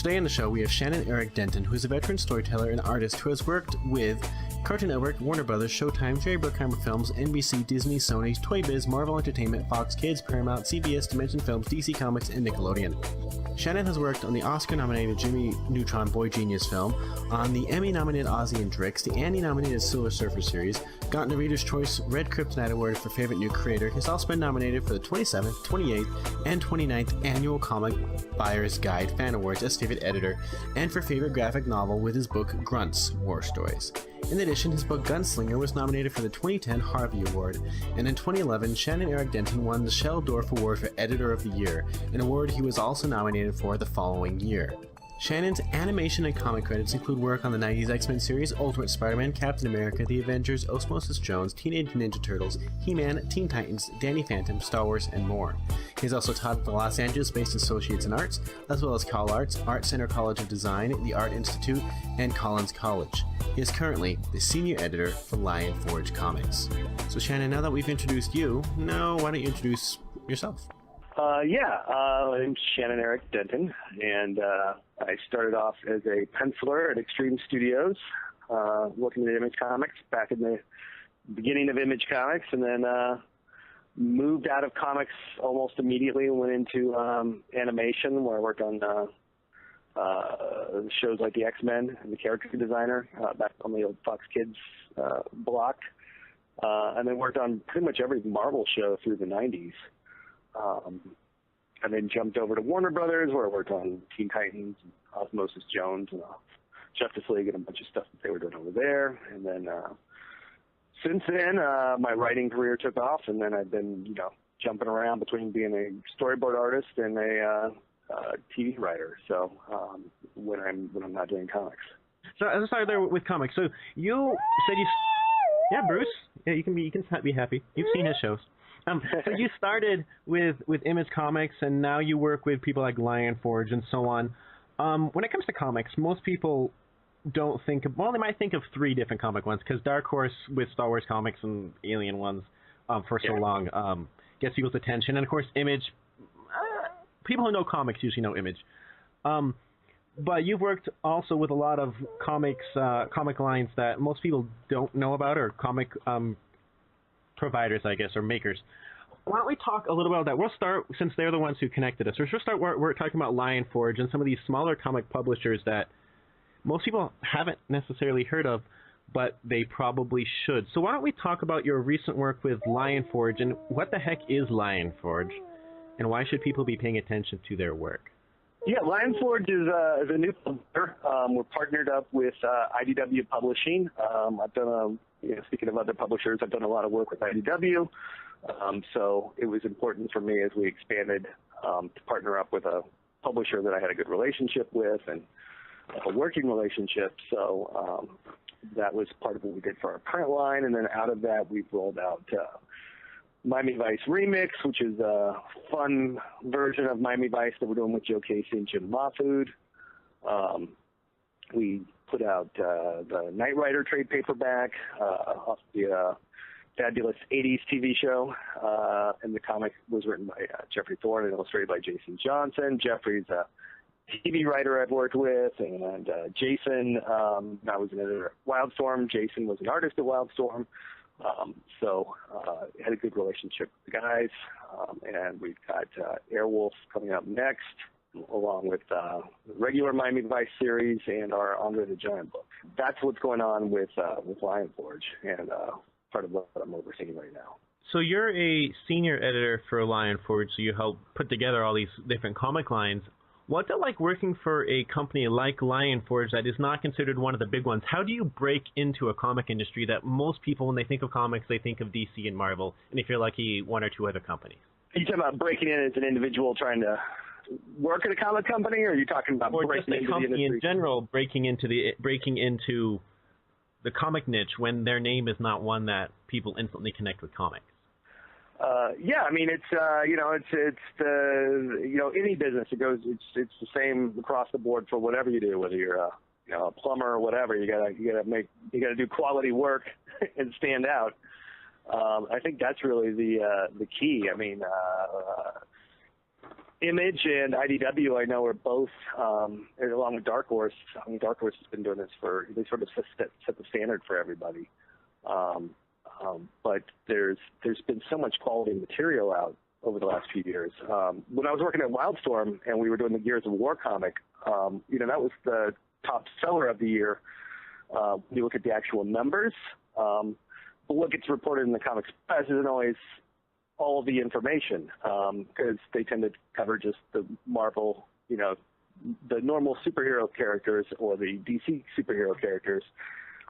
Today on the show, we have Shannon Eric Denton, who is a veteran storyteller and artist who has worked with Cartoon Network, Warner Brothers, Showtime, Jerry Bruckheimer Films, NBC, Disney, Sony, ToyBiz, Marvel Entertainment, Fox Kids, Paramount, CBS, Dimension Films, DC Comics, and Nickelodeon. Shannon has worked on the Oscar-nominated Jimmy Neutron Boy Genius film, on the Emmy-nominated Ozzy and Drix, the Annie-nominated Silver Surfer series, gotten the Reader's Choice Red Kryptonite Award for Favorite New Creator. He's also been nominated for the 27th, 28th, and 29th Annual Comic Buyer's Guide Fan Awards as favorite editor, and for favorite graphic novel with his book Grunts War Stories. In addition, his book Gunslinger was nominated for the 2010 Harvey Award, and in 2011, Shannon Eric Denton won the Sheldorf Award for Editor of the Year, an award he was also nominated for the following year. Shannon's animation and comic credits include work on the 90s X-Men series, Ultimate Spider-Man, Captain America, The Avengers, Osmosis Jones, Teenage Ninja Turtles, He-Man, Teen Titans, Danny Phantom, Star Wars, and more. He has also taught at the Los Angeles-based Associates in Arts, as well as CalArts, Art Center College of Design, the Art Institute, and Collins College. He is currently the senior editor for Lion Forge Comics. So Shannon, now that we've introduced you, why don't you introduce yourself? I'm Shannon Eric Denton, and I started off as a penciler at Extreme Studios, working at Image Comics back in the beginning of Image Comics, and then moved out of comics almost immediately and went into animation, where I worked on shows like the X-Men and the character designer back on the old Fox Kids block, and then worked on pretty much every Marvel show through the 90s. And then jumped over to Warner Brothers, where I worked on Teen Titans, Osmosis Jones, and Justice League, and a bunch of stuff that they were doing over there. And then since then, my writing career took off, and then I've been, jumping around between being a storyboard artist and a TV writer. So when I'm not doing comics. So let's start there with comics. So you said yeah, Bruce, yeah, you can be happy. You've seen his shows. So you started with Image Comics, and now you work with people like Lion Forge and so on. When it comes to comics, most people don't think of, they might think of three different comic ones, because Dark Horse with Star Wars comics and Alien ones for so long gets people's attention. And of course, Image, people who know comics usually know Image. But you've worked also with a lot of comic lines that most people don't know about, or comic providers, I guess, or makers. Why don't we talk a little about that? We'll start, since they're the ones who connected us. We'll start we're talking about Lion Forge and some of these smaller comic publishers that most people haven't necessarily heard of, but they probably should. So why don't we talk about your recent work with Lion Forge, and what the heck is Lion Forge, and why should people be paying attention to their work? Yeah, Lion Forge is a new publisher. We're partnered up with IDW Publishing. I've done speaking of other publishers, I've done a lot of work with IDW. So it was important for me as we expanded to partner up with a publisher that I had a good relationship with and a working relationship. So that was part of what we did for our print line. And then out of that, we've rolled out Miami Vice Remix, which is a fun version of Miami Vice that we're doing with Joe Casey and Jim Mahfood. We put out the Knight Rider trade paperback off the fabulous 80s TV show, and the comic was written by Jeffrey Thorne and illustrated by Jason Johnson. Jeffrey's a TV writer I've worked with, and Jason, I was an editor at Wildstorm. Jason was an artist at Wildstorm. So had a good relationship with the guys, and we've got Airwolf coming up next, along with the regular Miami Vice series and our Andre the Giant book. That's what's going on with Lion Forge, and part of what I'm overseeing right now. So you're a senior editor for Lion Forge, so you help put together all these different comic lines. What's it like working for a company like Lion Forge that is not considered one of the big ones? How do you break into a comic industry that most people, when they think of comics, they think of DC and Marvel, and if you're lucky, one or two other companies? Are you talking about breaking in as an individual trying to work at a comic company, or are you talking about breaking into the industry? In general, breaking into the comic niche when their name is not one that people instantly connect with comics? Yeah, I mean, it's it's the any business. It's the same across the board for whatever you do, whether you're a plumber or whatever. You gotta do quality work and stand out. I think that's really the key. I mean, Image and IDW, I know, are both, along with Dark Horse. I mean, Dark Horse has been doing this they sort of set the standard for everybody. But there's been so much quality material out over the last few years. When I was working at Wildstorm and we were doing the Gears of War comic, that was the top seller of the year. When you look at the actual numbers, but what gets reported in the Comics Press isn't always all the information, because they tend to cover just the Marvel, the normal superhero characters or the DC superhero characters,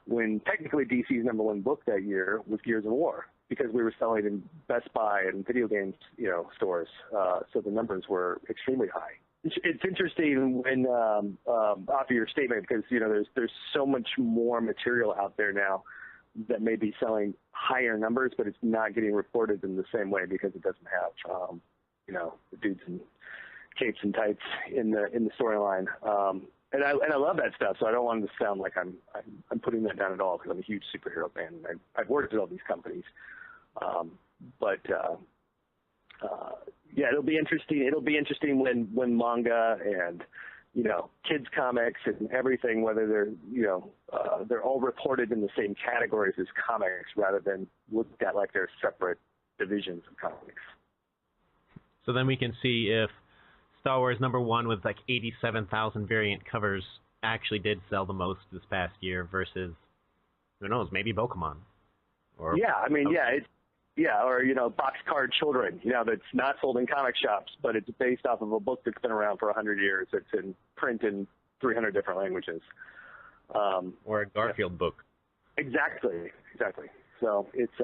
when technically DC's #1 book that year was Gears of War, because we were selling in Best Buy and video games, stores. So the numbers were extremely high. It's interesting when, off of your statement, because, there's so much more material out there now that may be selling higher numbers, but it's not getting reported in the same way because it doesn't have, the dudes in capes and tights in the storyline. And I love that stuff, so I don't want it to sound like I'm putting that down at all, because I'm a huge superhero fan. And I've worked at all these companies, yeah, it'll be interesting. It'll be interesting when manga and kids comics and everything, whether they're all reported in the same categories as comics rather than looked at like they're separate divisions of comics. So then we can see if Star Wars #1 with like 87,000 variant covers actually did sell the most this past year versus, who knows, maybe Pokemon. Or Boxcar Children, that's not sold in comic shops, but it's based off of a book that's been around for 100 years. It's in print in 300 different languages. Or a Garfield book. Exactly. So it's,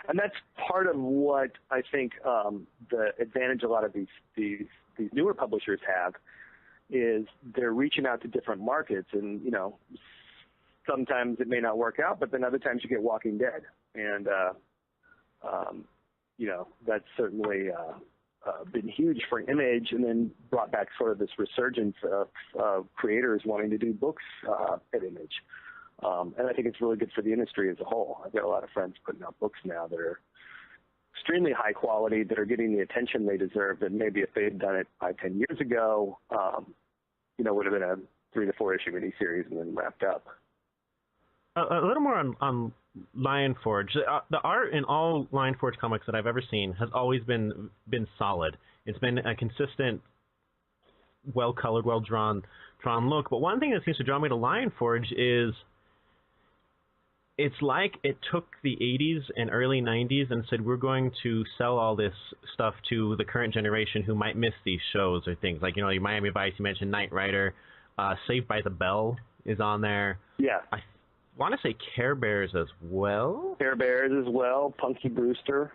and that's part of what I think the advantage a lot of these newer publishers have is they're reaching out to different markets, and sometimes it may not work out, but then other times you get Walking Dead, and that's certainly been huge for Image, and then brought back sort of this resurgence of creators wanting to do books at Image. And I think it's really good for the industry as a whole. I've got a lot of friends putting out books now that are extremely high quality, that are getting the attention they deserve, that maybe if they had done it 5-10 years ago, would have been a 3 to 4 issue miniseries and then wrapped up. A little more on Lion Forge. The art in all Lion Forge comics that I've ever seen has always been solid. It's been a consistent, well-colored, well-drawn look. But one thing that seems to draw me to Lion Forge is it's like it took the 80s and early 90s and said, we're going to sell all this stuff to the current generation who might miss these shows or things. Like, Miami Vice, you mentioned Knight Rider, Saved by the Bell is on there. Yeah. I want to say Care Bears as well. Care Bears as well, Punky Brewster.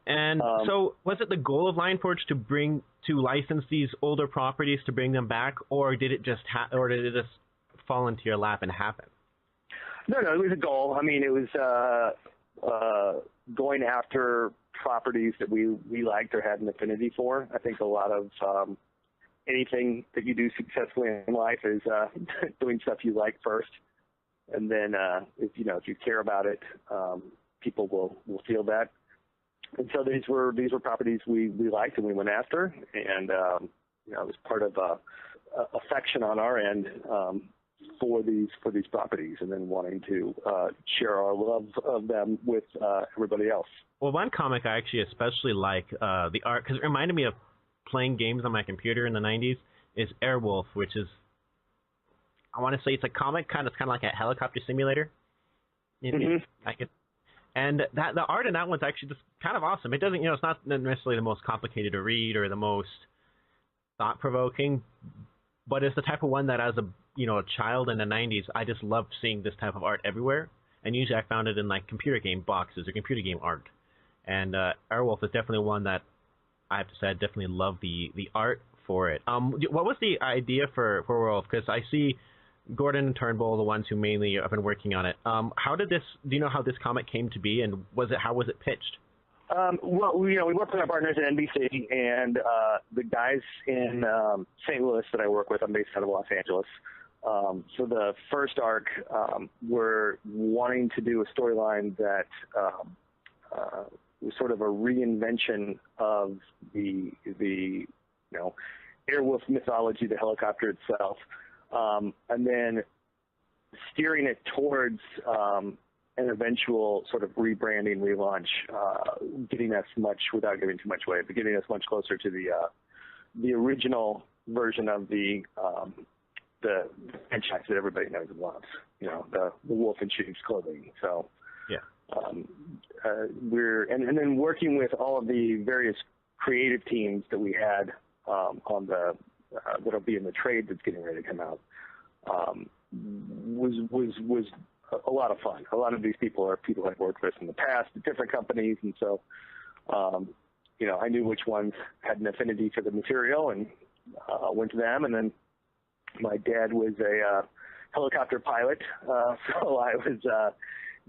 And so was it the goal of Lion Forge to license these older properties to bring them back, or did it just fall into your lap and happen? No, it was a goal. I mean, it was going after properties that we liked or had an affinity for. I think a lot of anything that you do successfully in life is doing stuff you like first, and then if you care about it, people will feel that. And so these were properties we liked and we went after, and it was part of affection on our end for these properties, and then wanting to share our love of them with everybody else. Well, one comic I actually especially like the art, because it reminded me of playing games on my computer in the 90s, is Airwolf, which is, I want to say it's a comic, kind of like a helicopter simulator. And the art in that one's actually just kind of awesome. It doesn't, it's not necessarily the most complicated to read or the most thought-provoking, but it's the type of one that as a child in the 90s, I just loved seeing this type of art everywhere. And usually I found it in like computer game boxes or computer game art. And Airwolf is definitely one that I have to say I definitely love the art for it. What was the idea for Airwolf? Because I see Gordon and Turnbull, the ones who mainly have been working on it. Do you know how this comic came to be, and how was it pitched? Well, we work with our partners at NBC, and the guys in St. Louis that I work with, I'm based out of Los Angeles. So the first arc, we're wanting to do a storyline that sort of a reinvention of the Airwolf mythology, the helicopter itself, and then steering it towards an eventual sort of rebranding, relaunch, getting us much, without giving too much away, but getting us much closer to the original version of the franchise that everybody knows and loves. The wolf in sheep's clothing. So yeah, and then working with all of the various creative teams that we had on that'll be in the trade that's getting ready to come out was a lot of fun. A lot of these people are people I've worked with in the past at different companies, and so I knew which ones had an affinity for the material and went to them. And then my dad was a helicopter pilot, so I was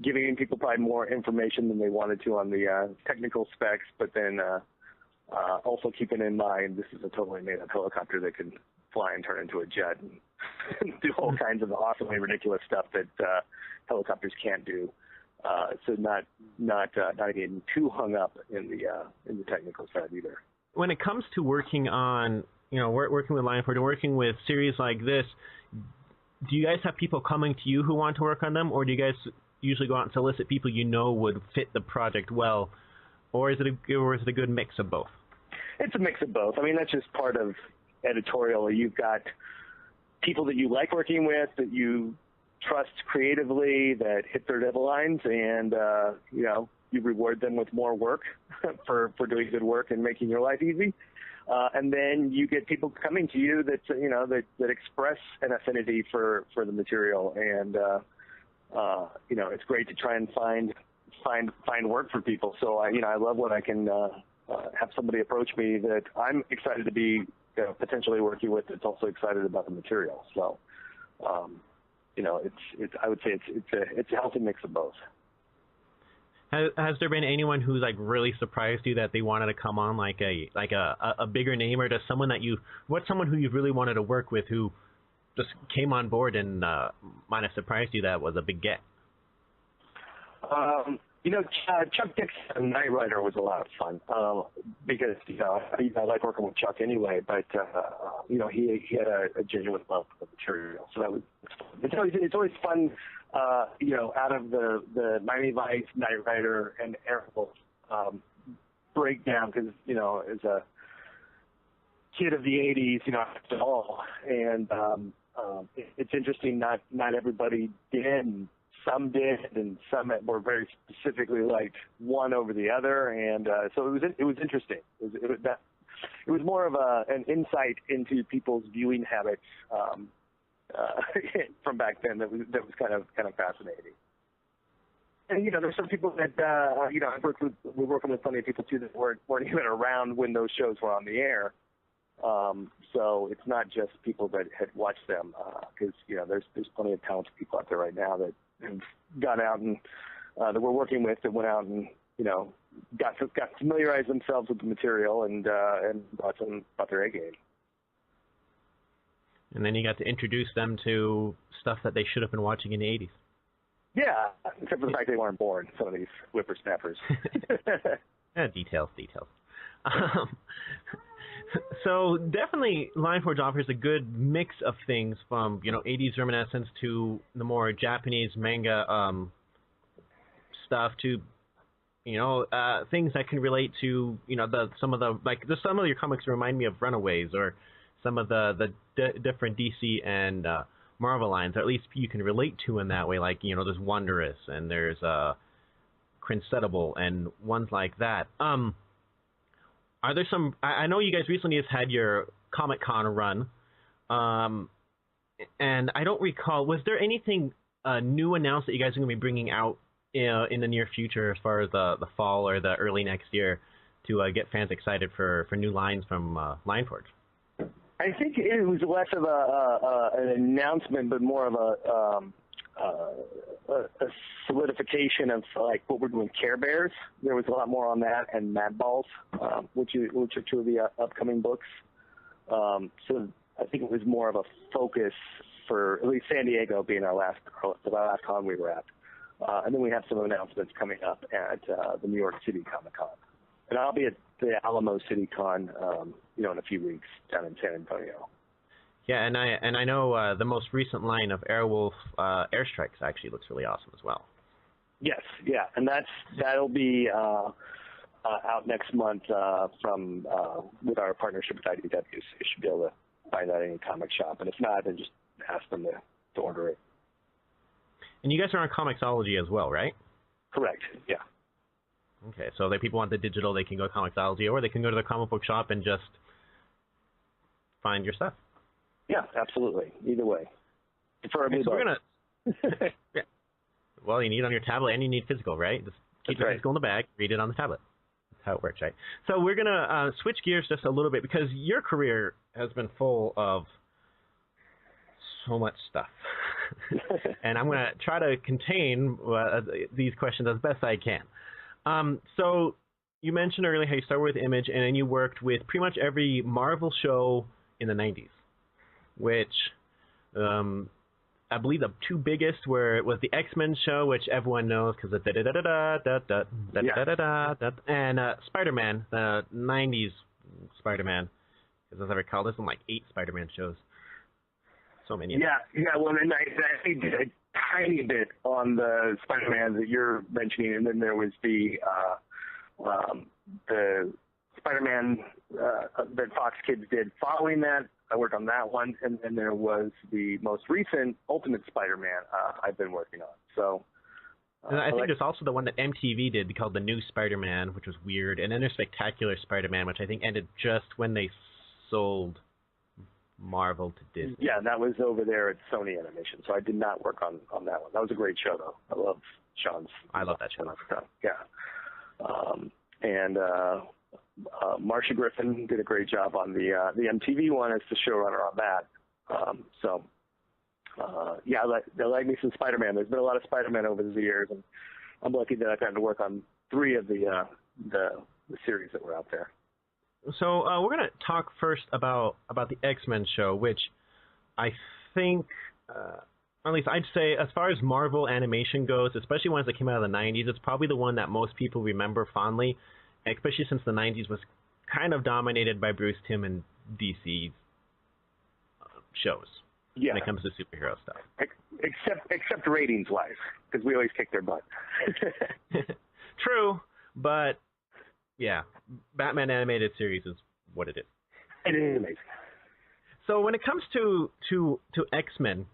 giving people probably more information than they wanted to on the technical specs, but then also keeping in mind this is a totally made-up helicopter that can fly and turn into a jet and do all kinds of awesomely ridiculous stuff that helicopters can't do. So not getting too hung up in the technical side either. When it comes to working on, working with Lionford and working with series like this, do you guys have people coming to you who want to work on them, or do you guys usually go out and solicit people would fit the project well, or is it a good mix of both? It's a mix of both. I mean, that's just part of editorial. You've got people that you like working with, that you trust creatively, that hit their deadlines, and you reward them with more work for doing good work and making your life easy. And then you get people coming to you that express an affinity for the material, and it's great to try and find work for people. So I love when I can have somebody approach me that I'm excited to be potentially working with, that's also excited about the material. So I would say it's a healthy mix of both. Has there been anyone who's really surprised you that they wanted to come on, like a bigger name, or what's someone who you've really wanted to work with who just came on board and might have surprised you that was a big get? Chuck Dixon, Knight Rider, was a lot of fun because I like working with Chuck anyway, but he had a genuine love for the material, so that was fun. It's always fun, out of the Miami Vice, Knight Rider, and Airwolf breakdown, because as a kid of the '80s, after all, and it's interesting. Not everybody did. And some did, and some were very specifically liked one over the other, and so it was interesting. It was more of an insight into people's viewing habits from back then that was kind of fascinating. And there's some people that we're working with plenty of people too that weren't even around when those shows were on the air. So it's not just people that had watched them, because there's plenty of talented people out there right now that have gone out and that we're working with, that went out and got familiarized themselves with the material and brought their A game. And then you got to introduce them to stuff that they should have been watching in the '80s. Yeah, except for the fact they weren't born, some of these whippersnappers. Details. So definitely Lionforge offers a good mix of things, from 80s reminiscence to the more Japanese manga stuff, to things that can relate to some of your comics remind me of Runaways, or some of the different DC and Marvel lines, or at least you can relate to in that way. There's Wondrous, and there's Crincedible, and ones like that. Are there some? I know you guys recently have had your Comic-Con run, and I don't recall. Was there anything new announced that you guys are going to be bringing out in the near future, as far as the fall or the early next year, to get fans excited for new lines from Lionforge? I think it was less of an announcement, but more of a solidification of what we're doing. Care Bears, there was a lot more on that, and Mad Balls, which are two of the upcoming books. So I think it was more of a focus for at least San Diego being the last con we were at. And then we have some announcements coming up at the New York City Comic Con. And I'll be at the Alamo City Con, in a few weeks down in San Antonio. Yeah, and I know the most recent line of Airwolf Airstrikes actually looks really awesome as well. Yes, yeah, and that'll be out next month from with our partnership with IDW. So you should be able to find that in any comic shop, and if not, then just ask them to order it. And you guys are on Comixology as well, right? Correct. Yeah. Okay, so if people want the digital, they can go to Comixology, or they can go to the comic book shop and just find your stuff. Yeah, absolutely. Either way. Preferably so both. We're gonna. Yeah. Well, you need it on your tablet and you need physical, right? Just keep the physical in the bag, read it on the tablet. That's how it works, right? So we're gonna switch gears just a little bit because your career has been full of so much stuff, and I'm gonna try to contain these questions as best I can. So you mentioned earlier how you started with Image, and then you worked with pretty much every Marvel show in the 90s, which I believe the two biggest was the X-Men show, which everyone knows because of and Spider-Man, the 90s Spider-Man, because as I recall, there's been like 8 Spider-Man shows. So many. Yeah. Well, and I did a tiny bit on the Spider-Man that you're mentioning, and then there was the Spider-Man that Fox Kids did following that. I worked on that one, and then there was the most recent Ultimate Spider-Man I've been working on. So and I think there's also the one that MTV did called The New Spider-Man, which was weird, and then there's Spectacular Spider-Man, which I think ended just when they sold Marvel to Disney. Yeah, that was over there at Sony Animation, so I did not work on that one. That was a great show, though. I love Sean's. I love that show. Yeah. And Marcia Griffin did a great job on the MTV one as the showrunner on that. They like me some Spider-Man. There's been a lot of Spider-Man over the years, and I'm lucky that I've gotten to work on 3 of the series that were out there. So we're going to talk first about the X-Men show, which I think, at least I'd say, as far as Marvel animation goes, especially ones that came out of the 90s, it's probably the one that most people remember fondly, especially since the 90s was kind of dominated by Bruce Timm and DC shows when it comes to superhero stuff. Except ratings-wise, because we always kick their butt. True, but yeah, Batman animated series is what it is. It is amazing. So when it comes to X-Men,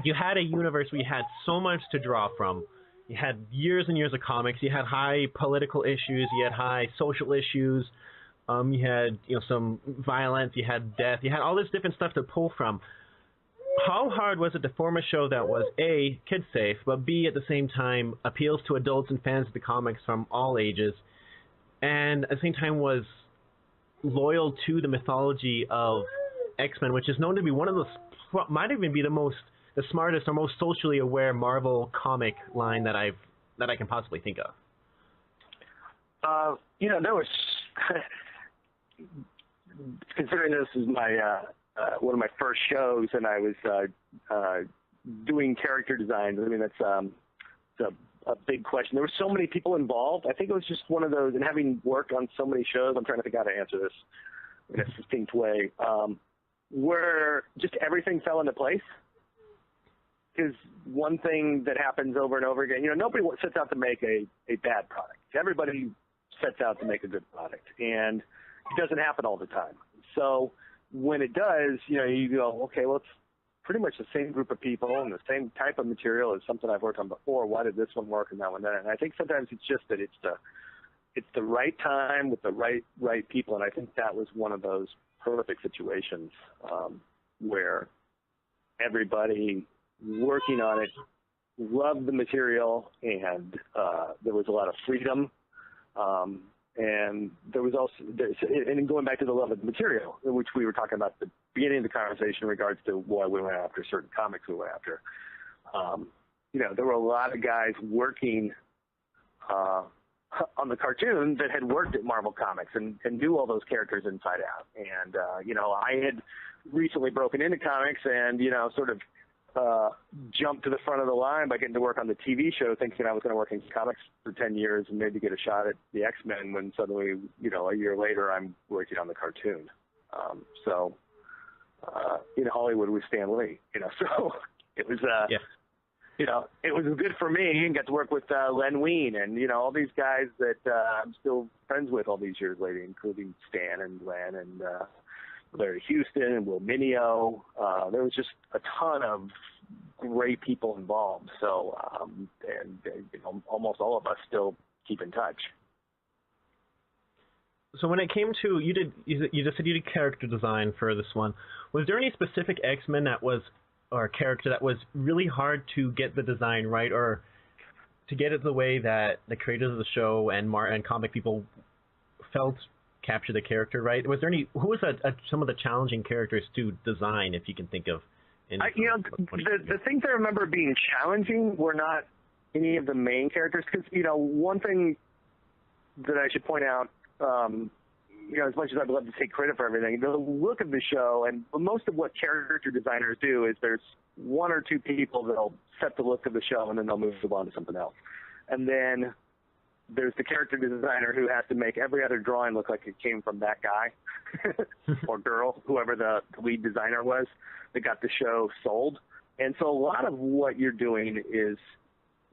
you had a universe where you had so much to draw from. You had years and years of comics. You had high political issues. You had high social issues. You had some violence. You had death. You had all this different stuff to pull from. How hard was it to form a show that was A, kid safe, but B, at the same time appeals to adults and fans of the comics from all ages, and at the same time was loyal to the mythology of X-Men, which is known to be one of might even be the smartest or most socially aware Marvel comic line that I can possibly think of? There was considering this is my one of my first shows, and I was doing character designs. I mean, that's a big question. There were so many people involved. I think it was just one of those, and having worked on so many shows, I'm trying to think how to answer this in a succinct way, where just everything fell into place. Because one thing that happens over and over again, nobody sets out to make a bad product. Everybody sets out to make a good product, and it doesn't happen all the time. So when it does, you go, okay, well, it's pretty much the same group of people and the same type of material as something I've worked on before. Why did this one work and that one didn't? And I think sometimes it's just that it's the right time with the right people, and I think that was one of those perfect situations where everybody working on it loved the material, and there was a lot of freedom, and there was also, and going back to the love of the material, which we were talking about at the beginning of the conversation in regards to why we went after certain comics we went after. There were a lot of guys working on the cartoon that had worked at Marvel Comics and knew all those characters inside out. And, I had recently broken into comics and, sort of jumped to the front of the line by getting to work on the TV show, thinking I was going to work in comics for 10 years and maybe get a shot at the X-Men, when suddenly, a year later, I'm working on the cartoon. In Hollywood with Stan Lee, so it was, it was good for me, and got to work with Len Wein and, all these guys that I'm still friends with all these years later, including Stan and Len and Larry Houston and Will Mineo. There was just a ton of great people involved. So, almost all of us still keep in touch. So when it came to, you just said you did character design for this one. Was there any specific X-Men or character that was really hard to get the design right, or to get it the way that the creators of the show and comic people felt capture the character right? Was there who was some of the challenging characters to design, if you can think of? The things I remember being challenging were not any of the main characters, because, one thing that I should point out, as much as I'd love to take credit for everything, the look of the show, and most of what character designers do is there's one or two people that'll set the look of the show, and then they'll move on to something else. And then there's the character designer who has to make every other drawing look like it came from that guy or girl, whoever the lead designer was that got the show sold. And so a lot of what you're doing is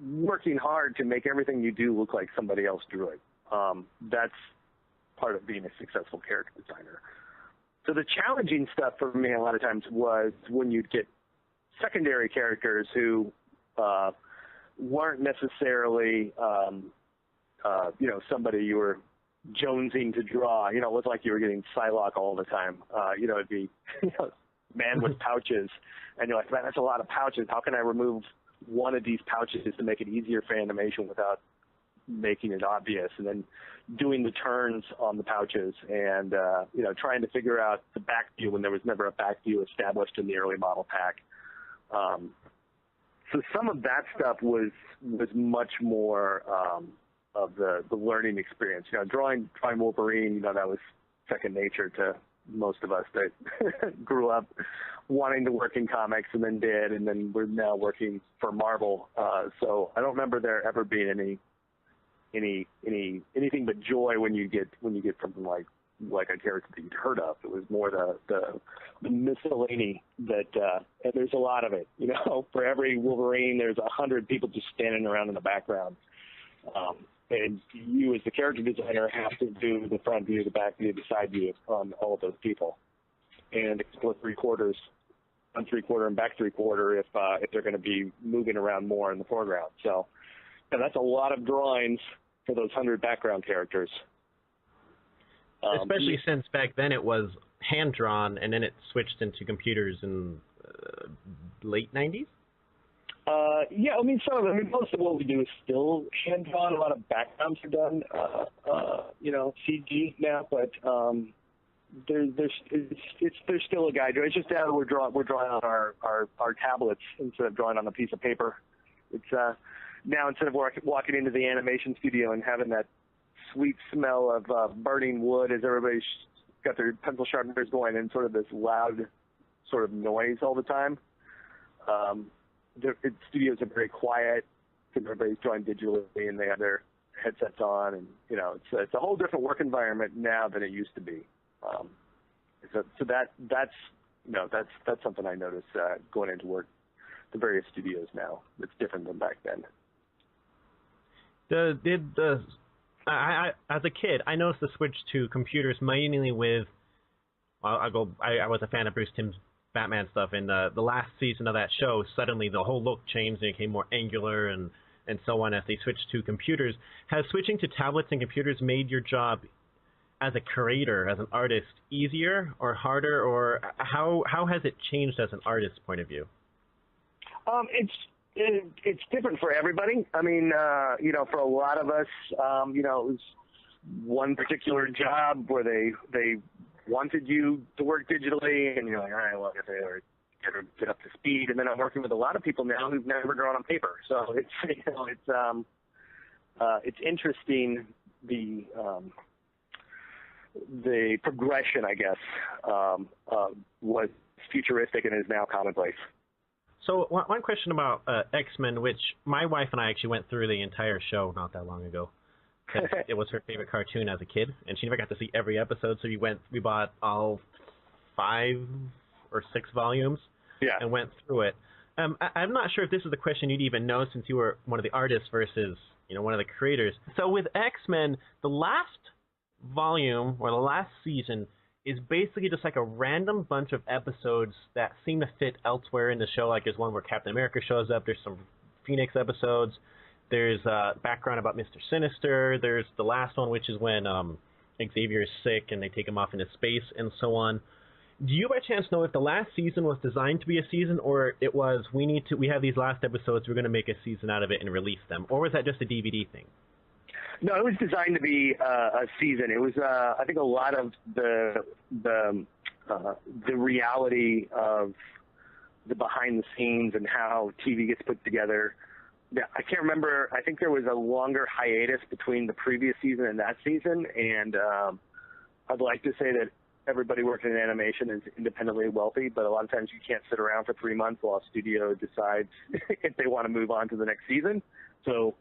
working hard to make everything you do look like somebody else drew it. That's part of being a successful character designer. So the challenging stuff for me a lot of times was when you'd get secondary characters who weren't necessarily, somebody you were jonesing to draw. It was like you were getting Psylocke all the time. It'd be man with pouches, and you're like, man, that's a lot of pouches. How can I remove one of these pouches to make it easier for animation without making it obvious? And then doing the turns on the pouches and, trying to figure out the back view when there was never a back view established in the early model pack. So some of that stuff was much more of the learning experience. Drawing Wolverine, that was second nature to most of us that grew up wanting to work in comics and then we're now working for Marvel. So I don't remember there ever being anything but joy when you get something like a character that you'd heard of. It was more the miscellany that, and there's a lot of it. For every Wolverine, there's 100 people just standing around in the background. And you, as the character designer, have to do the front view, the back view, the side view on all of those people, and split three-quarters, front three-quarter and back three-quarter if they're going to be moving around more in the foreground. So, that's a lot of drawings for those 100 background characters. Especially since back then it was hand-drawn, and then it switched into computers in late 90s? Most of what we do is still hand-drawn. A lot of backgrounds are done, CG now, but there's still a guide. It's just that we're drawing on our tablets instead of drawing on a piece of paper. It's now, instead of walking into the animation studio and having that sweet smell of burning wood as everybody's got their pencil sharpeners going and sort of this loud sort of noise all the time. Studios are very quiet because everybody's drawing digitally and they have their headsets on, and it's a whole different work environment now than it used to be. So that's something I noticed going into work the various studios now. It's different than back then. As a kid, I noticed the switch to computers mainly with. I was a fan of Bruce Timm's Batman stuff, and the last season of that show, suddenly the whole look changed and it became more angular and so on as they switched to computers. Has switching to tablets and computers made your job as a creator, as an artist, easier or harder, or how has it changed as an artist's point of view? It's different for everybody. I mean, for a lot of us, it was one particular job where they wanted you to work digitally, and you're like, all right, well, I guess I get up to speed. And then I'm working with a lot of people now who've never drawn on paper, so it's interesting the progression, I guess, was futuristic and is now commonplace. So one question about X-Men, which my wife and I actually went through the entire show not that long ago. It was her favorite cartoon as a kid, and she never got to see every episode, so we bought all 5 or 6 volumes and went through it. I'm not sure if this is the question you'd even know since you were one of the artists versus one of the creators. So with X-Men, the last volume or the last season is basically just like a random bunch of episodes that seem to fit elsewhere in the show. Like there's one where Captain America shows up, there's some Phoenix episodes, there's background about Mr. Sinister, there's the last one which is when Xavier is sick and they take him off into space and so on. Do you by chance know if the last season was designed to be a season, or it was we have these last episodes, we're going to make a season out of it and release them, or was that just a DVD thing? No, it was designed to be a season. It was, I think, a lot of the reality of the behind the scenes and how TV gets put together. I can't remember. I think there was a longer hiatus between the previous season and that season, and I'd like to say that everybody working in animation is independently wealthy, but a lot of times you can't sit around for 3 months while a studio decides if they want to move on to the next season. So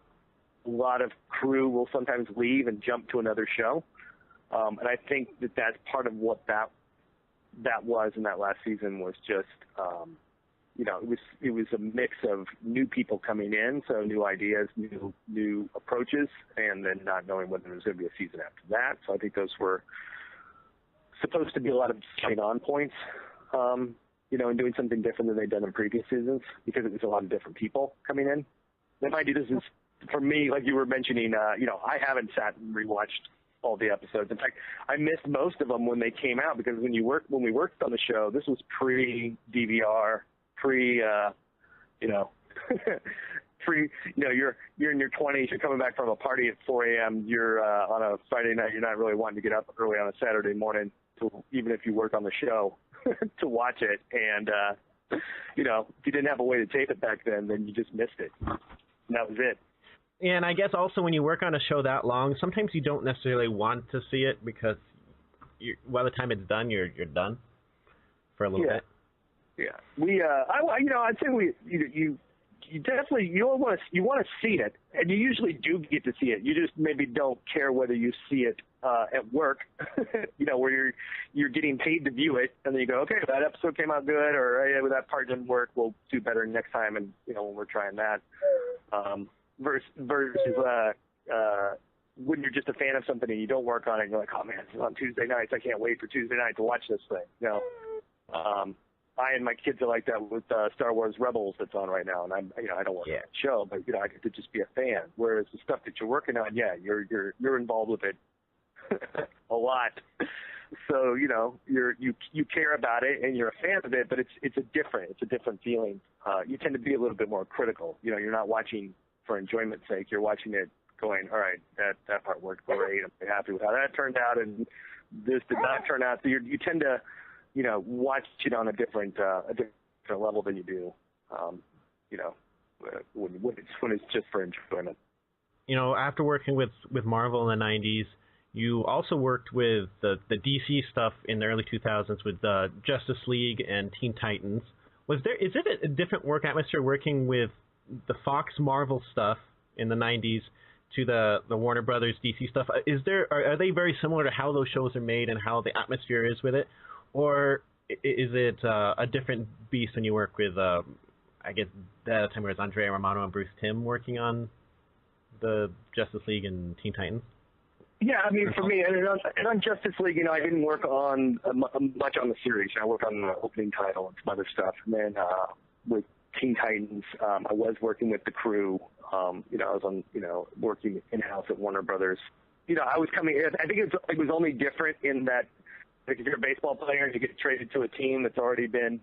a lot of crew will sometimes leave and jump to another show. And I think that that's part of what that was in that last season was just, it was a mix of new people coming in, so new ideas, new approaches, and then not knowing whether there was going to be a season after that. So I think those were supposed to be a lot of straight on points, and doing something different than they'd done in previous seasons because it was a lot of different people coming in. Then I do this is, for me, like you were mentioning, I haven't sat and rewatched all the episodes. In fact, I missed most of them when they came out because when we worked on the show, this was pre-DVR, you're in your 20s, you're coming back from a party at 4 a.m., you're on a Friday night, you're not really wanting to get up early on a Saturday morning, even if you work on the show, to watch it. And, if you didn't have a way to tape it back then you just missed it. And that was it. And I guess also when you work on a show that long, sometimes you don't necessarily want to see it because by the time it's done, you're done for a little bit. Yeah, I'd say you definitely want to see it, and you usually do get to see it. You just maybe don't care whether you see it at work, where you're getting paid to view it, and then you go, okay, that episode came out good, or hey, that part didn't work, we'll do better next time, and when we're trying that. Versus when you're just a fan of something and you don't work on it, and you're like, oh man, it's on Tuesday nights, I can't wait for Tuesday night to watch this thing. I and my kids are like that with Star Wars Rebels that's on right now, and I don't work on that show, but I get to just be a fan. Whereas the stuff that you're working on, you're involved with it a lot. So you care about it and you're a fan of it, but it's a different feeling. You tend to be a little bit more critical. You're not watching for enjoyment's sake. You're watching it going, all right, that part worked great. I'm happy with how that turned out, and this did not turn out. So you tend to watch it on a different level than you do, when it's just for enjoyment. After working with Marvel in the 90s, you also worked with the DC stuff in the early 2000s with Justice League and Teen Titans. Is it a different work atmosphere working with the Fox Marvel stuff in the 90s to the Warner Brothers DC stuff? Are they very similar to how those shows are made and how the atmosphere is with it? Or is it a different beast when you work with, I guess, that time it was Andrea Romano and Bruce Timm working on the Justice League and Teen Titans? Yeah, I mean, for me, and on Justice League, I didn't work on much on the series. I worked on the opening title and some other stuff. And then with Teen Titans, I was working with the crew. I was on, working in-house at Warner Brothers. I was coming. I think it was only different in that, like, if you're a baseball player and you get traded to a team that's already been,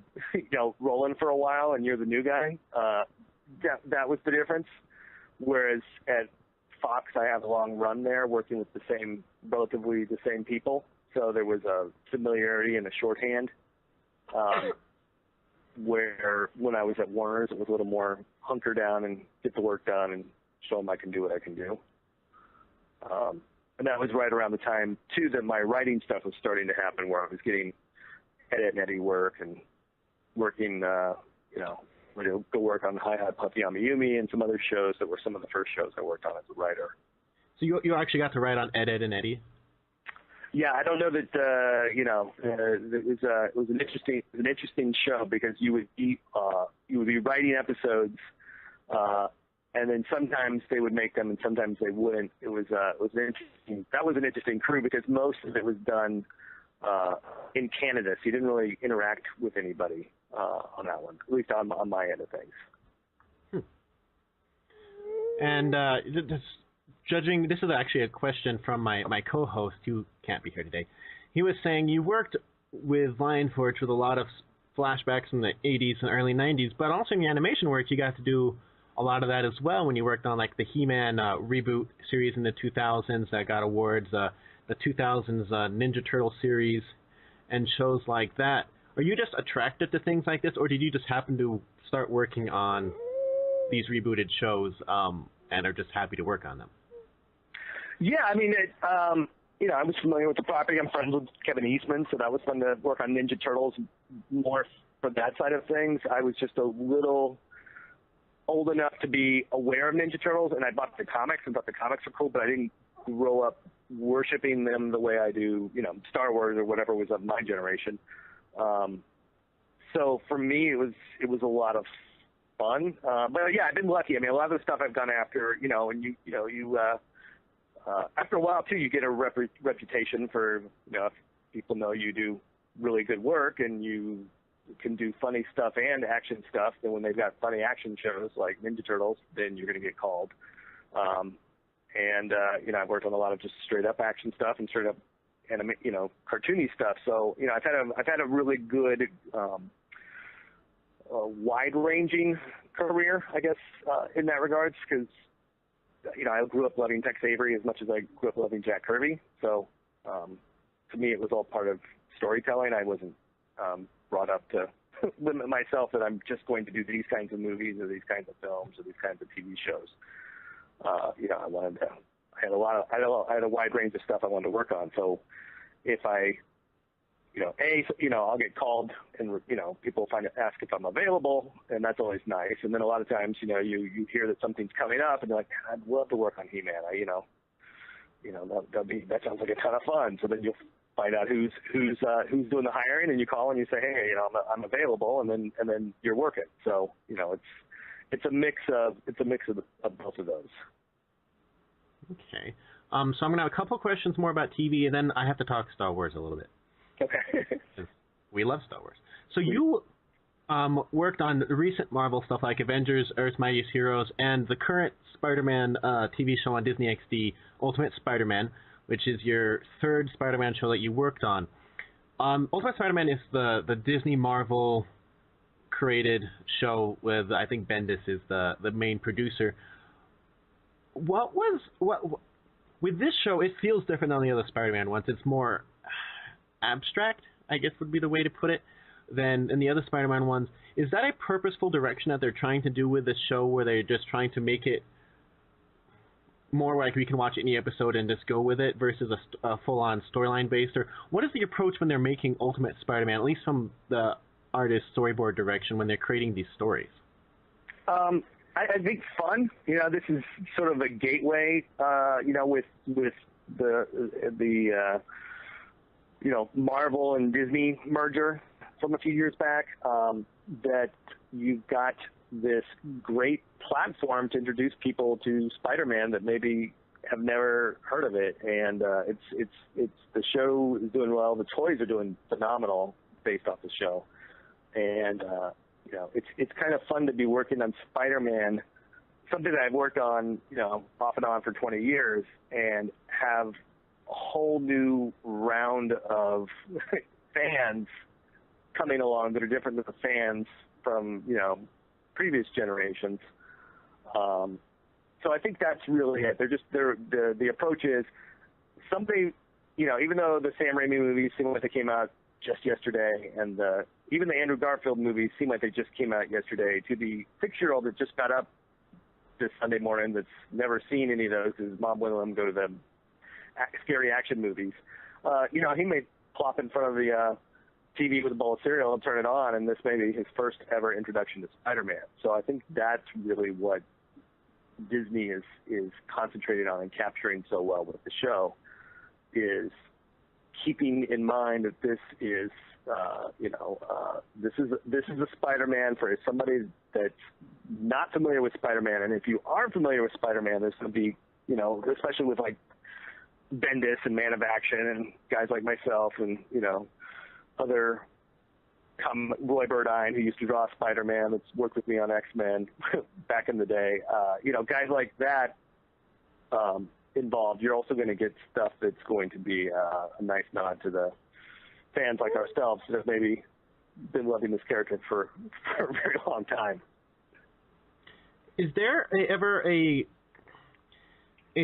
rolling for a while, and you're the new guy, that was the difference. Whereas at Fox, I have a long run there working with relatively the same people. So there was a familiarity and a shorthand. Where when I was at Warner's, it was a little more hunker down and get the work done and show them I can do what I can do. And that was right around the time, too, that my writing stuff was starting to happen, where I was getting edit and eddy work and working, to go work on Hi Hi Puffy Amiyumi and some other shows that were some of the first shows I worked on as a writer. So you actually got to write on Ed, Edd and Eddy? Yeah, I don't know that it was an interesting show because you would be writing episodes, and then sometimes they would make them and sometimes they wouldn't. It was an interesting crew because most of it was done in Canada, so you didn't really interact with anybody on that one, at least on my end of things. And judging, this is actually a question from my co-host who can't be here today. He was saying you worked with Lion Forge with a lot of flashbacks in the 80s and early 90s, but also in the animation work you got to do a lot of that as well when you worked on like the He-Man reboot series in the 2000s that got awards, the 2000s Ninja Turtle series, and shows like that. Are you just attracted to things like this, or did you just happen to start working on these rebooted shows and are just happy to work on them? Yeah, I mean, I was familiar with the property. I'm friends with Kevin Eastman, so that was fun to work on Ninja Turtles more for that side of things. I was just a little old enough to be aware of Ninja Turtles, and I bought the comics and thought the comics were cool, but I didn't grow up worshiping them the way I do, Star Wars or whatever was of my generation. So for me, it was a lot of fun. But yeah, I've been lucky. I mean, a lot of the stuff I've gone after, and after a while too, you get a reputation for, if people know you do really good work and you can do funny stuff and action stuff, then when they've got funny action shows like Ninja Turtles, then you're going to get called. I've worked on a lot of just straight up action stuff and straight up cartoony stuff. So, I've had a really good, wide ranging career, I guess, in that regards, because I grew up loving Tex Avery as much as I grew up loving Jack Kirby. So to me, it was all part of storytelling. I wasn't brought up to limit myself that I'm just going to do these kinds of movies or these kinds of films or these kinds of TV shows. I had a wide range of stuff I wanted to work on. So if I'll get called and, people ask if I'm available, and that's always nice. And then a lot of times, you hear that something's coming up and you're like, I'd love to work on He-Man. That sounds like a ton of fun. So then you'll find out who's doing the hiring, and you call and you say, hey, I'm available, and then you're working. So, it's a mix of both of those. Okay. So I'm going to have a couple questions more about TV, and then I have to talk Star Wars a little bit. Okay. We love Star Wars. So you worked on the recent Marvel stuff like Avengers, Earth's Mightiest Heroes, and the current Spider-Man TV show on Disney XD, Ultimate Spider-Man, which is your third Spider-Man show that you worked on. Ultimate Spider-Man is the Disney Marvel created show with, I think Bendis is the main producer. With this show, it feels different than the other Spider-Man ones. It's more abstract, I guess would be the way to put it, than in the other Spider-Man ones. Is that a purposeful direction that they're trying to do with this show, where they're just trying to make it more like we can watch any episode and just go with it versus a full-on storyline based? Or what is the approach when they're making Ultimate Spider-Man, at least from the artist storyboard direction, when they're creating these stories? I think fun. This is sort of a gateway. With the Marvel and Disney merger from a few years back, that you've got this great platform to introduce people to Spider-Man that maybe have never heard of it, and it's the show is doing well. The toys are doing phenomenal based off the show, and it's kind of fun to be working on Spider-Man, something that I've worked on off and on for 20 years, and have a whole new round of fans coming along that are different than the fans from previous generations. So I think that's really it. The approach is something, even though the Sam Raimi movies seem like they came out just yesterday, and even the Andrew Garfield movies seem like they just came out yesterday, to the 6-year-old that just got up this Sunday morning that's never seen any of those because his mom wouldn't let him go to the scary action movies. He may plop in front of the TV with a bowl of cereal and turn it on, and this may be his first ever introduction to Spider-Man. So I think that's really what Disney is concentrating on and capturing so well with the show, is keeping in mind that this is, this is a Spider-Man for somebody that's not familiar with Spider-Man. And if you are familiar with Spider-Man, there's going to be, especially with like Bendis and Man of Action and guys like myself and, other Roy Burdine, who used to draw Spider-Man, that's worked with me on X-Men back in the day. Guys like that involved. You're also going to get stuff that's going to be a nice nod to the fans like ourselves that have maybe been loving this character for a very long time. Is there ever a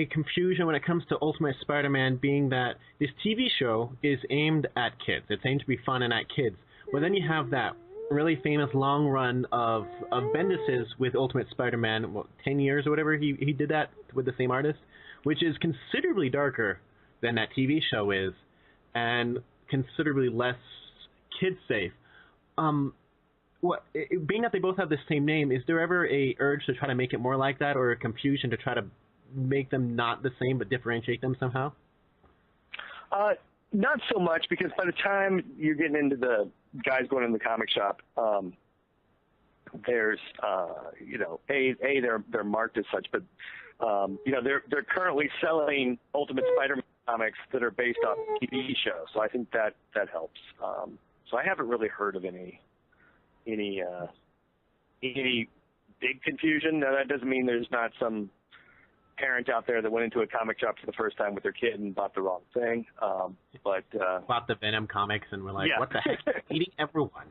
confusion when it comes to Ultimate Spider-Man, being that this TV show is aimed at kids? It's aimed to be fun and at kids. But then you have that really famous long run of Bendis's with Ultimate Spider-Man, 10 years or whatever he did that with the same artist, which is considerably darker than that TV show is, and considerably less kid-safe. Being that they both have the same name, is there ever a urge to try to make it more like that, or a confusion to try to make them not the same but differentiate them somehow? Not so much, because by the time you're getting into the guys going in the comic shop, there's they're marked as such, but they're currently selling Ultimate Spider-Man comics that are based off TV shows, so I think that helps. So I haven't really heard of any big confusion. Now, that doesn't mean there's not some parent out there that went into a comic shop for the first time with their kid and bought the wrong thing. But bought the Venom comics and were like, yeah. What the heck? Eating everyone.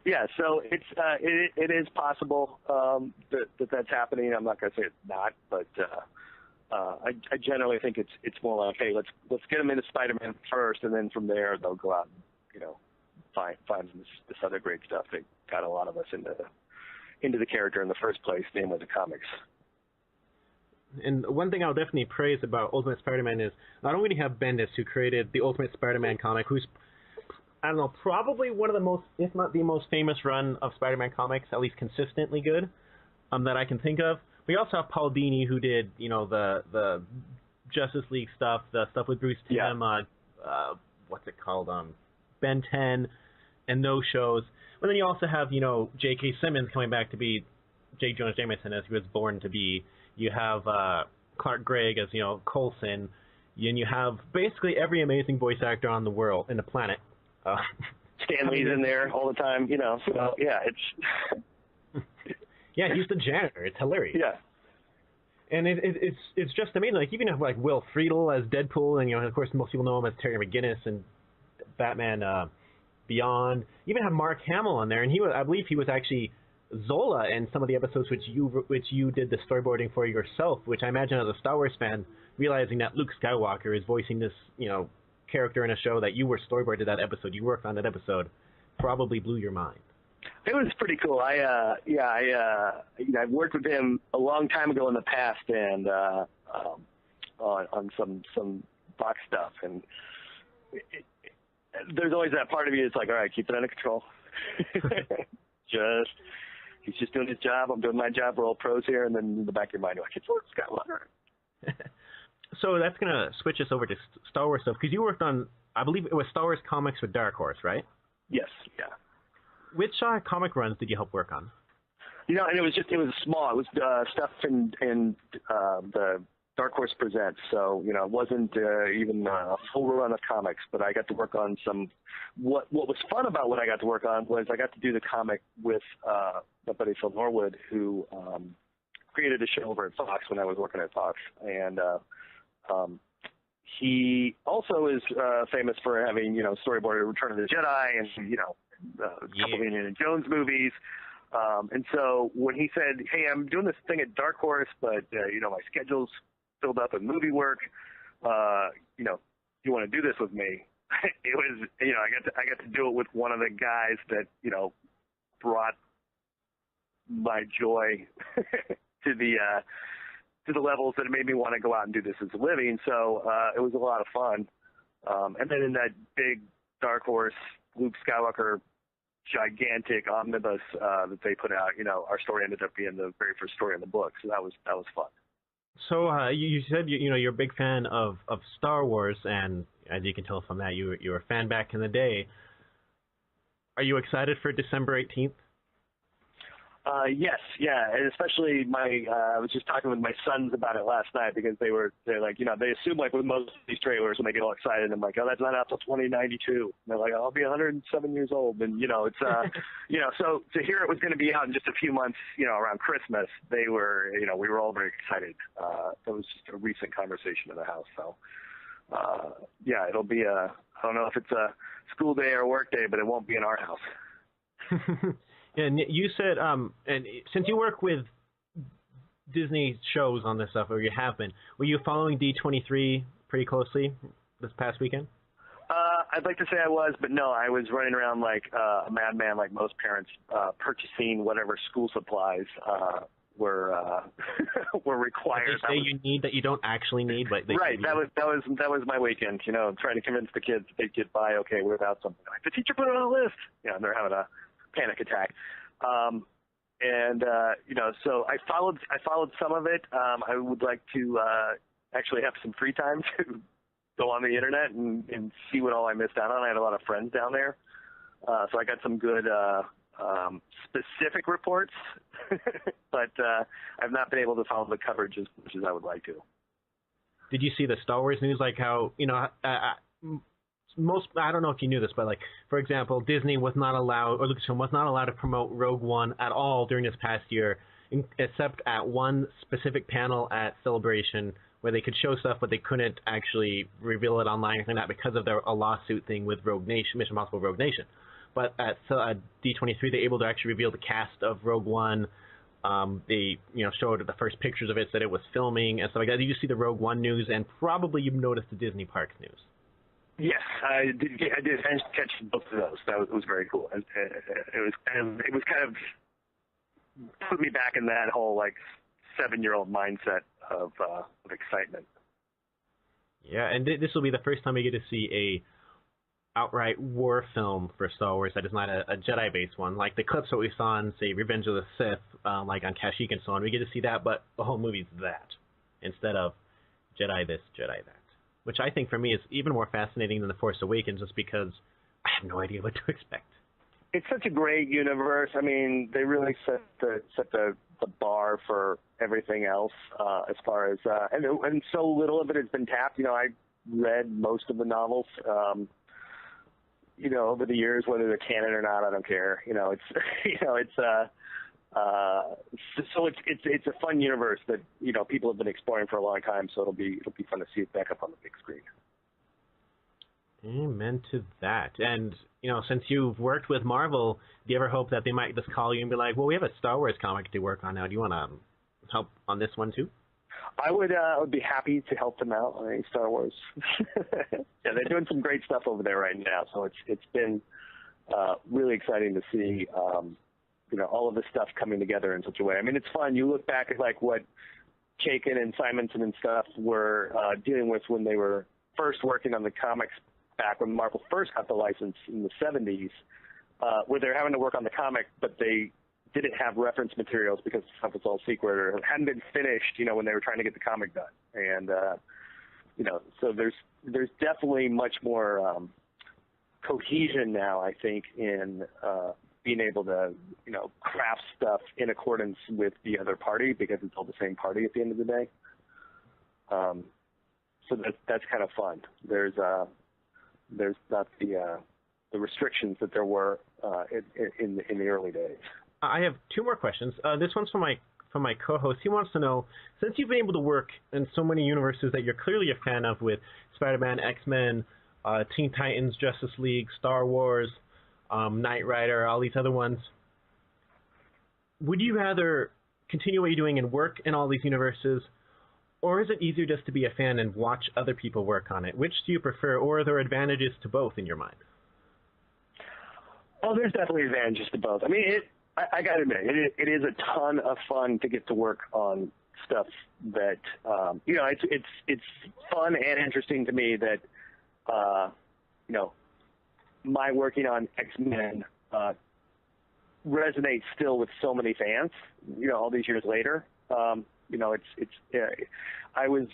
Yeah, so it is possible that's happening. I'm not going to say it's not, but I generally think it's more like, hey, let's get them into Spider-Man first, and then from there they'll go out and find this other great stuff that got a lot of us into the character in the first place, namely the comics. And one thing I'll definitely praise about Ultimate Spider-Man is not only do you have Bendis, who created the Ultimate Spider-Man comic, who's, I don't know, probably one of the most, if not the most famous run of Spider-Man comics, at least consistently good, that I can think of. We also have Paul Dini, who did, the Justice League stuff, the stuff with Bruce Timm, what's it called, Ben 10, and those shows. But then you also have, J.K. Simmons coming back to be J. Jonah Jameson, as he was born to be. You have Clark Gregg as, Coulson, and you have basically every amazing voice actor on the planet. Stan Lee's in there all the time, so yeah, it's... Yeah, he's the janitor. It's hilarious. Yeah. And it's just amazing. Like, even have like Will Friedle as Deadpool, and of course most people know him as Terry McGinnis and Batman Beyond. You even have Mark Hamill on there, and I believe he was actually Zola in some of the episodes which you did the storyboarding for yourself, which I imagine as a Star Wars fan, realizing that Luke Skywalker is voicing this, character in a show that you were storyboarded that episode, you worked on that episode, probably blew your mind. It was pretty cool. I worked with him a long time ago in the past, and on some box stuff, and there's always that part of you that's like, all right, keep it under control. He's just doing his job. I'm doing my job. We're all pros here. And then in the back of your mind, you're like, it's Luke Skywalker. So that's going to switch us over to Star Wars stuff, because you worked on, I believe it was Star Wars comics with Dark Horse, right? Yes, yeah. Which comic runs did you help work on? And it was small. It was stuff in the Dark Horse Presents. So, it wasn't even a full run of comics, but I got to work on some. What was fun about what I got to work on was I got to do the comic with my buddy Phil Norwood, who created a show over at Fox when I was working at Fox. And he also is famous for having, storyboarded Return of the Jedi and, a couple of Indiana Jones movies. And so when he said, hey, I'm doing this thing at Dark Horse, but, my schedule's filled up with movie work, you want to do this with me? It was, I got to do it with one of the guys that, brought my joy to the levels that it made me want to go out and do this as a living. So it was a lot of fun. And then in that big Dark Horse Luke Skywalker gigantic omnibus that they put out. Our story ended up being the very first story in the book, so that was fun. So you said you're a big fan of Star Wars, and as you can tell from that, you were a fan back in the day. Are you excited for December 18th? Yes, yeah, and especially I was just talking with my sons about it last night because they're like, they assume like with most of these trailers when they get all excited, I'm like, oh, that's not out till 2092. And they're like, I'll be 107 years old, and it's so to hear it was going to be out in just a few months, around Christmas, we were all very excited. That was just a recent conversation in the house, so yeah, it'll be I don't know if it's a school day or a work day, but it won't be in our house. And you said, and since you work with Disney shows on this stuff, or you have been, were you following D23 pretty closely this past weekend? I'd like to say I was, but no, I was running around like a madman, like most parents, purchasing whatever school supplies were required. They say you need that you don't actually need, but right. That was my weekend. Trying to convince the kids that they could buy okay without something. Like, the teacher put it on a list. And they're having a panic attack. So I followed some of it. I would like to actually have some free time to go on the internet and see what all I missed out on. I had a lot of friends down there. So I got some good specific reports, but I've not been able to follow the coverage as much as I would like to. Did you see the Star Wars news? Like how, I don't know if you knew this, but like, for example, Disney was not allowed, or Lucasfilm was not allowed to promote Rogue One at all during this past year, except at one specific panel at Celebration where they could show stuff, but they couldn't actually reveal it online or anything like that because of a lawsuit thing with Rogue Nation, Mission Impossible Rogue Nation. But at D23, they're able to actually reveal the cast of Rogue One. They showed the first pictures of it, said it was filming and stuff like that. You see the Rogue One news, and probably you've noticed the Disney Parks news. Yes, I did catch both of those. That was very cool. It was kind of put me back in that whole like 7-year-old mindset of excitement. Yeah, and this will be the first time we get to see a outright war film for Star Wars that is not a Jedi-based one. Like the clips that we saw in, say, Revenge of the Sith, like on Kashyyyk and so on, we get to see that, but the whole movie's that instead of Jedi this, Jedi that. Which I think for me is even more fascinating than The Force Awakens, just because I have no idea what to expect. It's such a great universe. I mean, they really set the bar for everything else as far as and so little of it has been tapped. I read most of the novels. Over the years, whether they're canon or not, I don't care. So it's a fun universe that people have been exploring for a long time. So it'll be fun to see it back up on the big screen. Amen to that. And since you've worked with Marvel, do you ever hope that they might just call you and be like, "Well, we have a Star Wars comic to work on now. Do you want to help on this one too?" I would be happy to help them out on any Star Wars. Yeah, they're doing some great stuff over there right now. So it's been really exciting to see. All of this stuff coming together in such a way. I mean, it's fun. You look back at like what Chaykin and Simonson and stuff were dealing with when they were first working on the comics back when Marvel first got the license in the 70s, where they're having to work on the comic, but they didn't have reference materials because stuff was all secret or hadn't been finished, when they were trying to get the comic done. And, so there's definitely much more cohesion now, I think, in being able to, craft stuff in accordance with the other party because it's all the same party at the end of the day. So that's kind of fun. There's not the restrictions that there were in the early days. I have two more questions. This one's from my co-host. He wants to know, since you've been able to work in so many universes that you're clearly a fan of, with Spider-Man, X-Men, Teen Titans, Justice League, Star Wars, Knight Rider, all these other ones, would you rather continue what you're doing and work in all these universes, or is it easier just to be a fan and watch other people work on it? Which do you prefer, or are there advantages to both in your mind? Oh, there's definitely advantages to both. I mean, I got to admit, it is a ton of fun to get to work on stuff that, it's fun and interesting to me that, my working on X-Men resonates still with so many fans, all these years later. I was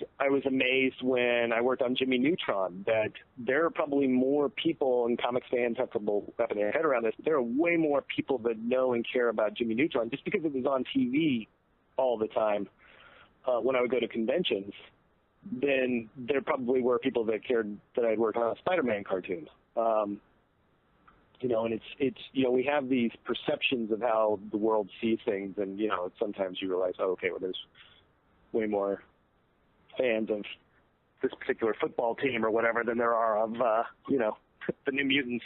amazed when I worked on Jimmy Neutron that there are probably more people, and comics fans have trouble wrapping their head around this, there are way more people that know and care about Jimmy Neutron just because it was on TV all the time when I would go to conventions than there probably were people that cared that I'd worked on a Spider-Man cartoon. And it's we have these perceptions of how the world sees things, and sometimes you realize, there's way more fans of this particular football team or whatever than there are of the New Mutants.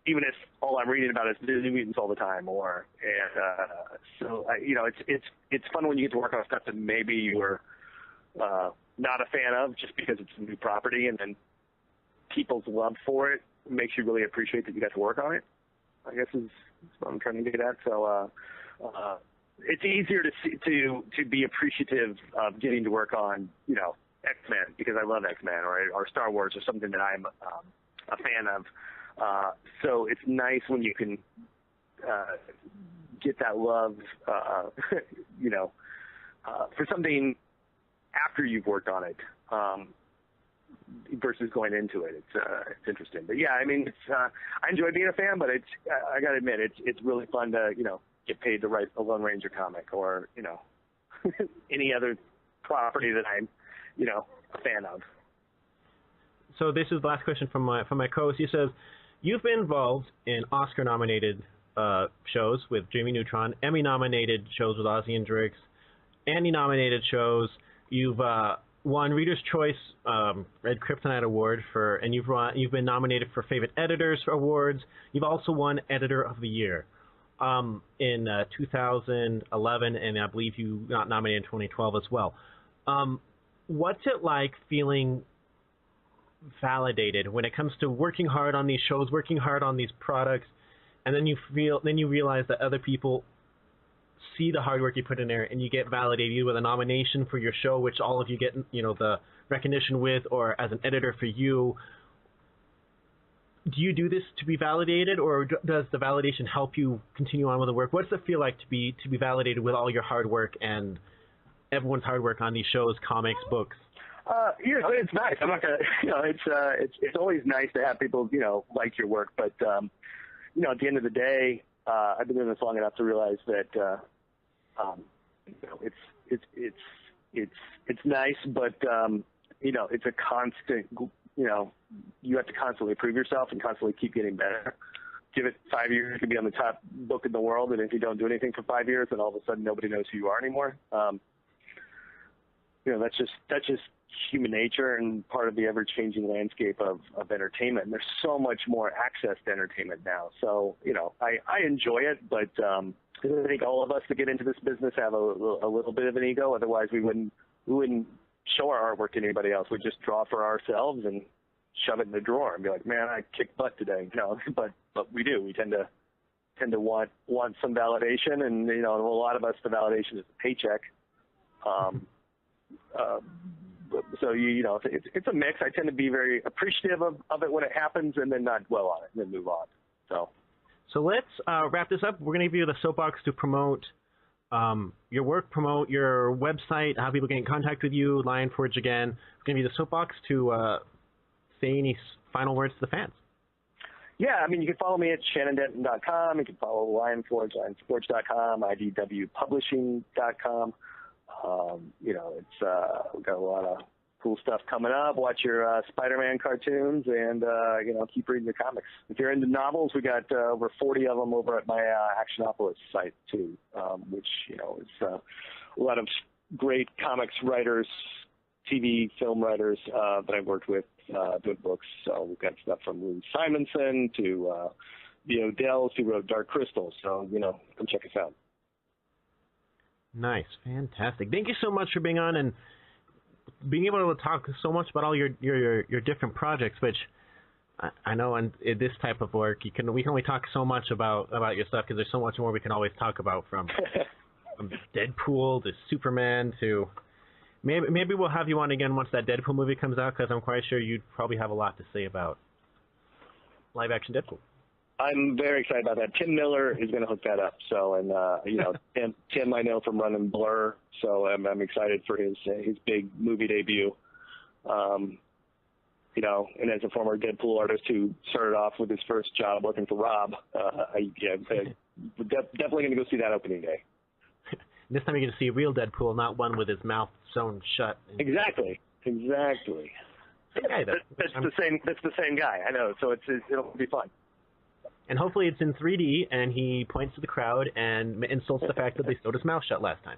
Even if all I'm reading about is the New Mutants all the time, it's fun when you get to work on stuff that maybe you were not a fan of just because it's a new property, and then people's love for it makes you really appreciate that you got to work on it, I guess is what I'm trying to get at. So it's easier to be appreciative of getting to work on, X-Men because I love X-Men or Star Wars or something that I'm a fan of. So it's nice when you can get that love, for something after you've worked on it. Versus going into it, it's interesting. But yeah, I mean, I enjoy being a fan, but I gotta admit, it's really fun to get paid to write a Lone Ranger comic or any other property that I'm a fan of. So this is the last question from my co-host. He says, you've been involved in Oscar-nominated shows with Jimmy Neutron, Emmy-nominated shows with Ozzy and Drix, Annie-nominated shows. You've won Reader's Choice Red Kryptonite Award and you've been nominated for Favorite Editors Awards. You've also won Editor of the Year in 2011, and I believe you got nominated in 2012 as well. What's it like feeling validated when it comes to working hard on these shows, working hard on these products, and then you realize that other people see the hard work you put in there, and you get validated with a nomination for your show, which all of you get, the recognition with, or as an editor for you. Do you do this to be validated, or does the validation help you continue on with the work? What's it feel like to be validated with all your hard work and everyone's hard work on these shows, comics, books? It's nice. I'm not gonna, it's always nice to have people, like your work, but at the end of the day, I've been doing this long enough to realize that it's nice, but it's a constant. You have to constantly prove yourself and constantly keep getting better. Give it 5 years, you can be on the top book in the world, and if you don't do anything for 5 years, then all of a sudden nobody knows who you are anymore. That's just human nature and part of the ever-changing landscape of entertainment. And there's so much more access to entertainment now. So, I enjoy it, but I think all of us that get into this business have a little bit of an ego. Otherwise, we wouldn't show our artwork to anybody else. We'd just draw for ourselves and shove it in the drawer and be like, man, I kicked butt today. But we do. We tend to want some validation, and a lot of us, the validation is a paycheck. So it's a mix. I tend to be very appreciative of it when it happens, and then not dwell on it, and then move on. So let's wrap this up. We're going to give you the soapbox to promote your work, promote your website, how people get in contact with you, Lion Forge again. We're going to give you the soapbox to say any final words to the fans. Yeah, I mean, you can follow me at shannondenton.com. You can follow Lion Forge, lionforge.com, idwpublishing.com. We've got a lot of cool stuff coming up. Watch your Spider-Man cartoons, and keep reading your comics. If you're into novels, we got over 40 of them over at my Actionopolis site too, which is a lot of great comics writers, TV, film writers that I've worked with doing books. So we've got stuff from Louis Simonson to the Odells, who wrote Dark Crystal. So come check us out. Nice, fantastic. Thank you so much for being on and being able to talk so much about all your different projects, which I know in this type of work we can only talk so much about your stuff because there's so much more we can always talk about, from Deadpool to Superman to maybe we'll have you on again once that Deadpool movie comes out, because I'm quite sure you'd probably have a lot to say about live-action Deadpool. I'm very excited about that. Tim Miller is going to hook that up. So, and Tim I know from running Blur, so I'm excited for his big movie debut. And as a former Deadpool artist who started off with his first job working for Rob, definitely going to go see that opening day. This time you're going to see a real Deadpool, not one with his mouth sewn shut. Exactly. Same guy, though. That's the same guy. I know. So it'll be fun. And hopefully it's in 3D, and he points to the crowd and insults the fact that they sewed his mouth shut last time.